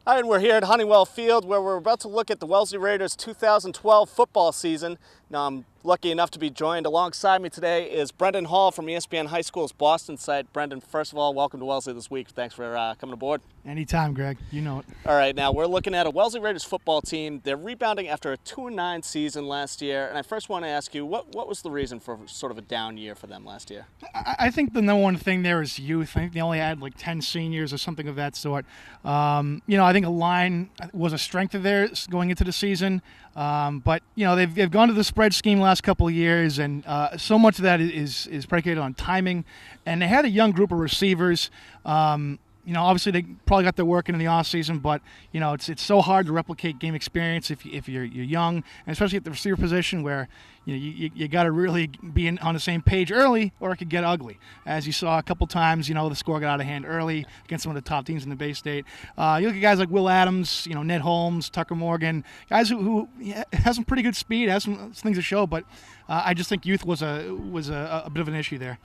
Hi, and we're here at Honeywell Field where we're about to look at the Wellesley Raiders 2012 football season. Now, I'm lucky enough to be joined alongside me today is Brendan Hall from ESPN High School's Boston site. Brendan, first of all, welcome to Wellesley this week. Thanks for coming aboard. Anytime, Greg. You know it. All right, now we're looking at a Wellesley Raiders football team. They're rebounding after a 2-9 season last year. And I first want to ask you, what was the reason for sort of a down year for them last year? I think the number one thing there is youth. I think they only had like 10 seniors or something of that sort. I think a line was a strength of theirs going into the season. But they've gone to the spread scheme last couple of years, and so much of that is predicated on timing. And they had a young group of receivers. Obviously they probably got their work in the off season, but it's so hard to replicate game experience if you're young, and especially at the receiver position where you got to really be on the same page early, or it could get ugly. As you saw a couple times, the score got out of hand early against some of the top teams in the Bay State. You look at guys like Will Adams, Ned Holmes, Tucker Morgan, guys who has some pretty good speed, has some things to show, but I just think youth was a bit of an issue there.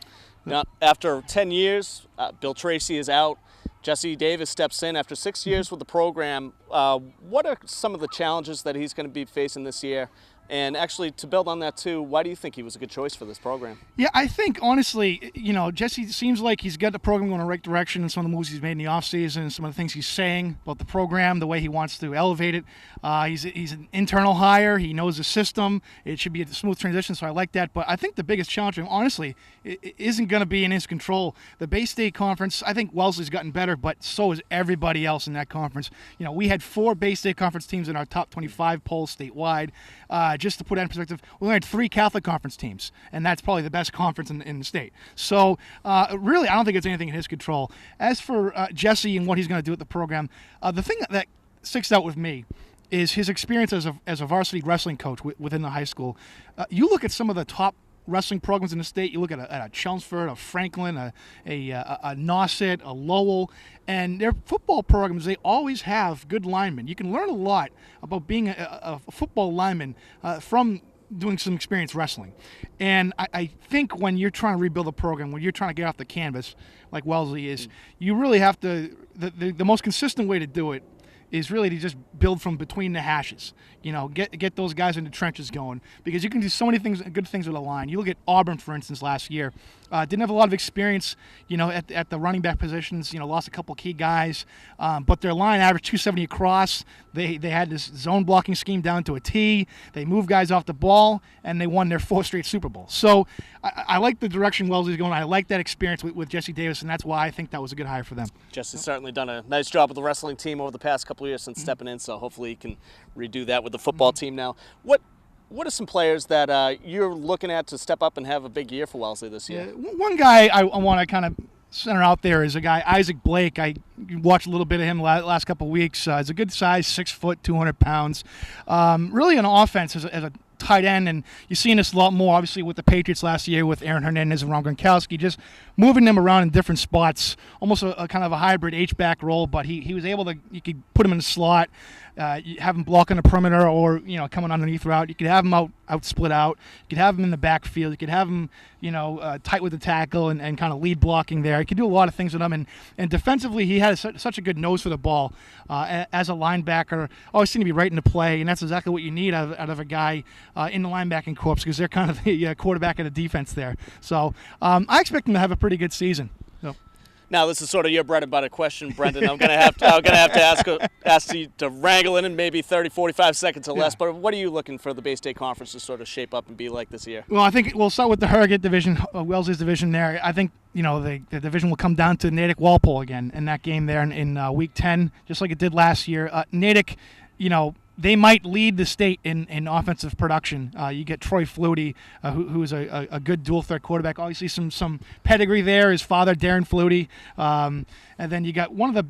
Now, after 10 years, Bill Tracy is out. Jesse Davis steps in after 6 years with the program. What are some of the challenges that he's going to be facing this year? And actually, to build on that too, why do you think he was a good choice for this program? Yeah, I think, honestly, Jesse seems like he's got the program going in the right direction in some of the moves he's made in the offseason and some of the things he's saying about the program, the way he wants to elevate it. He's an internal hire. He knows the system. It should be a smooth transition, so I like that. But I think the biggest challenge for him, honestly, isn't going to be in his control. The Bay State Conference, I think Wellesley's gotten better, but so is everybody else in that conference. We had 4 Bay State Conference teams in our top 25 polls statewide. Just to put that in perspective, we only had 3 Catholic Conference teams, and that's probably the best conference in the state. So, really, I don't think it's anything in his control. As for Jesse and what he's going to do with the program, the thing that sticks out with me is his experience as a varsity wrestling coach within the high school. You look at some of the top wrestling programs in the state. You look at a Chelmsford, a Franklin, a Nauset, a Lowell, and their football programs, they always have good linemen. You can learn a lot about being a football lineman from doing some experience wrestling. And I think when you're trying to rebuild a program, when you're trying to get off the canvas like Wellesley is, you really have to, the most consistent way to do it is really to just build from between the hashes. Get those guys in the trenches going, because you can do so many things, good things with a line. You look at Auburn, for instance, last year. Didn't have a lot of experience, at the running back positions. Lost a couple key guys, but their line averaged 270 across. They had this zone blocking scheme down to a T. They moved guys off the ball, and they won their 4th straight Super Bowl. So I like the direction Wellesley's going. I like that experience with Jesse Davis, and that's why I think that was a good hire for them. Jesse's certainly done a nice job with the wrestling team over the past couple of years since stepping in, so hopefully he can redo that with the football team now. What are some players that you're looking at to step up and have a big year for Wellesley this year? Yeah, one guy I want to kind of center out there is a guy, Isaac Blake. I watched a little bit of him last couple of weeks. He's a good size, 6 foot, 200 pounds. Really an offense as a tight end, and you're seeing this a lot more, obviously, with the Patriots last year with Aaron Hernandez and Ron Gronkowski, just moving them around in different spots, almost a kind of a hybrid H-back role, but he was able to, you could put him in the slot, you have him blocking the perimeter or, coming underneath route. You could have him out split out. You could have him in the backfield. You could have him, tight with the tackle and kind of lead blocking there. You could do a lot of things with him. And defensively, he had such a good nose for the ball. As a linebacker, always seemed to be right in the play, and that's exactly what you need out of a guy in the linebacking corps, because they're kind of the quarterback of the defense there. So I expect him to have a pretty good season. So. Now, this is sort of your bread and butter question, Brendan. I'm gonna have to ask you to wrangle in maybe 30, 45 seconds or less. But what are you looking for the Bay State Conference to sort of shape up and be like this year? Well, I think we'll start with the Harrogate division, Wellesley's division there. I think the division will come down to Natick-Walpole again in that game there in Week 10, just like it did last year. Natick, they might lead the state in offensive production. You get Troy Flutie, who is a good dual-threat quarterback. Obviously, some pedigree there. His father, Darren Flutie. And then you got one of the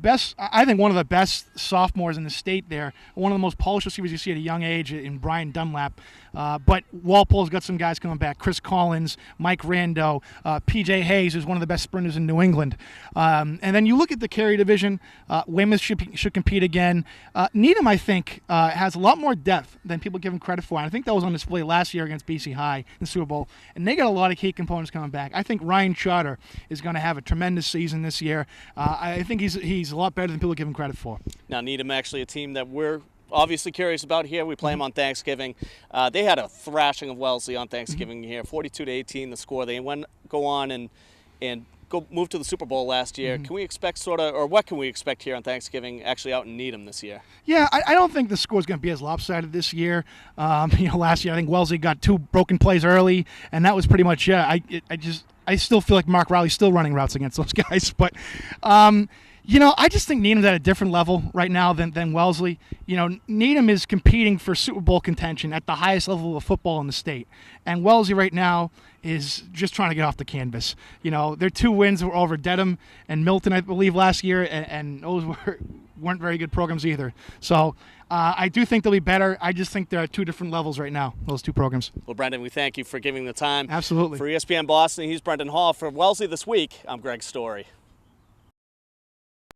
best sophomores in the state there. One of the most polished receivers you see at a young age in Brian Dunlap. But Walpole's got some guys coming back. Chris Collins, Mike Rando, P.J. Hayes, who's one of the best sprinters in New England. And then you look at the Cary division. Weymouth should compete again. Needham, I think, has a lot more depth than people give him credit for. And I think that was on display last year against BC High in the Super Bowl. And they got a lot of key components coming back. I think Ryan Charter is going to have a tremendous season this year. I think he's a lot better than people give him credit for. Now, Needham actually a team that we're obviously curious about here. We play them on Thanksgiving. They had a thrashing of Wellesley on Thanksgiving here, 42-18 the score. They go on and move to the Super Bowl last year. Can we expect what can we expect here on Thanksgiving actually out in Needham this year? Yeah, I don't think the score is going to be as lopsided this year. Last year I think Wellesley got 2 broken plays early, and that was pretty much it. I still feel like Mark Riley's still running routes against those guys, but I just think Needham's at a different level right now than Wellesley. Needham is competing for Super Bowl contention at the highest level of football in the state, and Wellesley right now is just trying to get off the canvas. Their 2 wins were over Dedham and Milton, I believe, last year, and those weren't very good programs either. So I do think they'll be better. I just think they're at 2 different levels right now, those 2 programs. Well, Brendan, we thank you for giving the time. Absolutely. For ESPN Boston, he's Brendan Hall. For Wellesley This Week, I'm Greg Story.